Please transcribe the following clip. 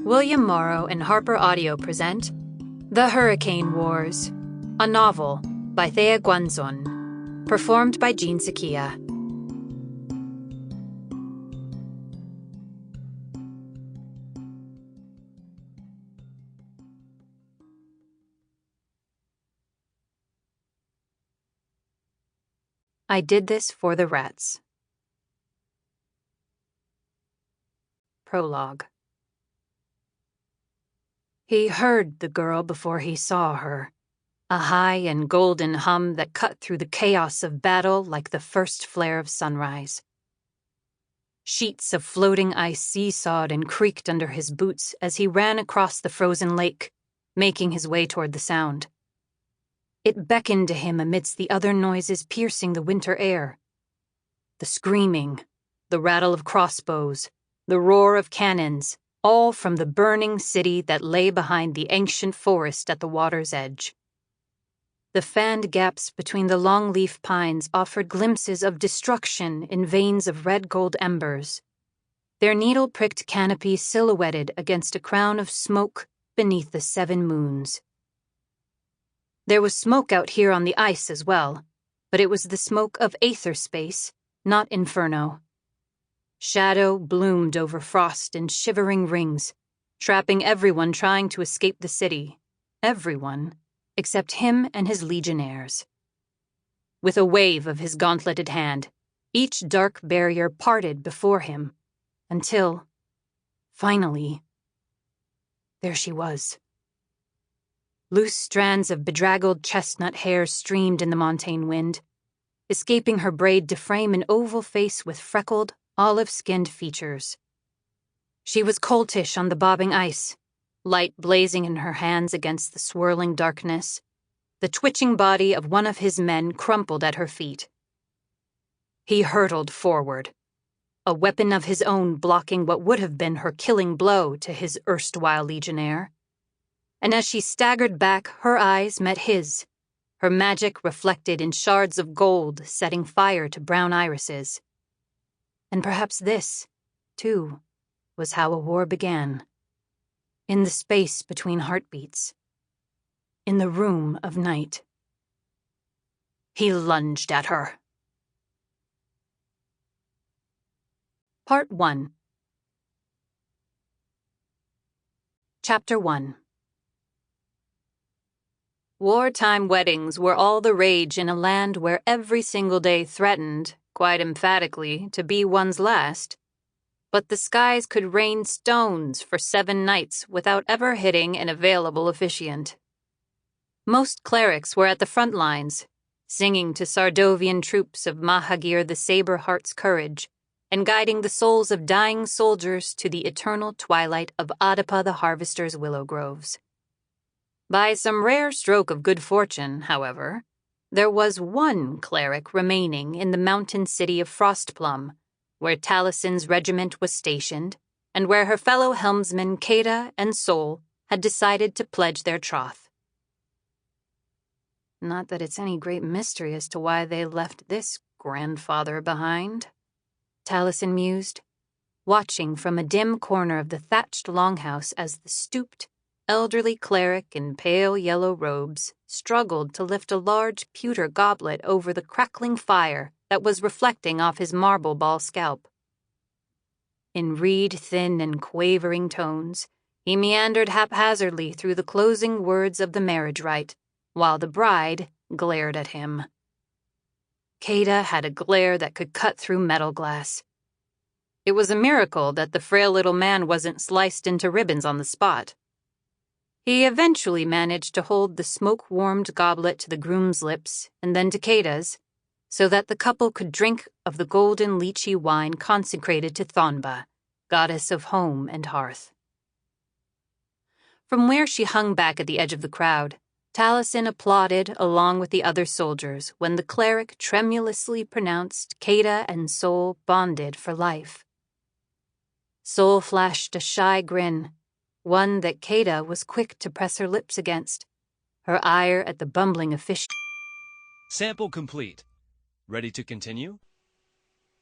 William Morrow and HarperAudio present The Hurricane Wars, a novel by Thea Guanzon, performed by Jeanne Syquia. I did this for the rats. Prologue. He heard the girl before he saw her, a high and golden hum that cut through the chaos of battle like the first flare of sunrise. Sheets of floating ice seesawed and creaked under his boots as he ran across the frozen lake, making his way toward the sound. It beckoned to him amidst the other noises piercing the winter air. The screaming, the rattle of crossbows, the roar of cannons, all from the burning city that lay behind the ancient forest at the water's edge. The fanned gaps between the longleaf pines offered glimpses of destruction in veins of red-gold embers, their needle-pricked canopy silhouetted against a crown of smoke beneath the 7 moons. There was smoke out here on the ice as well, but it was the smoke of aether space, not inferno. Shadow bloomed over frost in shivering rings, trapping everyone trying to escape the city. Everyone, except him and his legionnaires. With a wave of his gauntleted hand, each dark barrier parted before him, until, finally, there she was. Loose strands of bedraggled chestnut hair streamed in the montane wind, escaping her braid to frame an oval face with freckled, olive-skinned features. She was coltish on the bobbing ice, light blazing in her hands against the swirling darkness, the twitching body of one of his men crumpled at her feet. He hurtled forward, a weapon of his own blocking what would have been her killing blow to his erstwhile legionnaire. And as she staggered back, her eyes met his, her magic reflected in shards of gold setting fire to brown irises. And perhaps this, too, was how a war began. In the space between heartbeats. In the room of night. He lunged at her. Part 1. Chapter 1. Wartime weddings were all the rage in a land where every single day threatened, quite emphatically, to be one's last. But the skies could rain stones for 7 nights without ever hitting an available officiant. Most clerics were at the front lines, singing to Sardovian troops of Mahagir the Saber-Heart's courage, and guiding the souls of dying soldiers to the eternal twilight of Adapa the Harvester's willow groves. By some rare stroke of good fortune, however, there was one cleric remaining in the mountain city of Frostplum, where Talison's regiment was stationed, and where her fellow helmsmen Kada and Sol had decided to pledge their troth. Not that it's any great mystery as to why they left this grandfather behind, Talison mused, watching from a dim corner of the thatched longhouse as the stooped, elderly cleric in pale yellow robes struggled to lift a large pewter goblet over the crackling fire that was reflecting off his marble ball scalp. In reed-thin and quavering tones, he meandered haphazardly through the closing words of the marriage rite, while the bride glared at him. Kada had a glare that could cut through metal glass. It was a miracle that the frail little man wasn't sliced into ribbons on the spot. He eventually managed to hold the smoke-warmed goblet to the groom's lips and then to Kada's, so that the couple could drink of the golden lychee wine consecrated to Thonba, goddess of home and hearth. From where she hung back at the edge of the crowd, Talison applauded along with the other soldiers when the cleric tremulously pronounced Kada and Sol bonded for life. Sol flashed a shy grin, one that Kada was quick to press her lips against, her ire at the bumbling official. Sample complete. Ready to continue?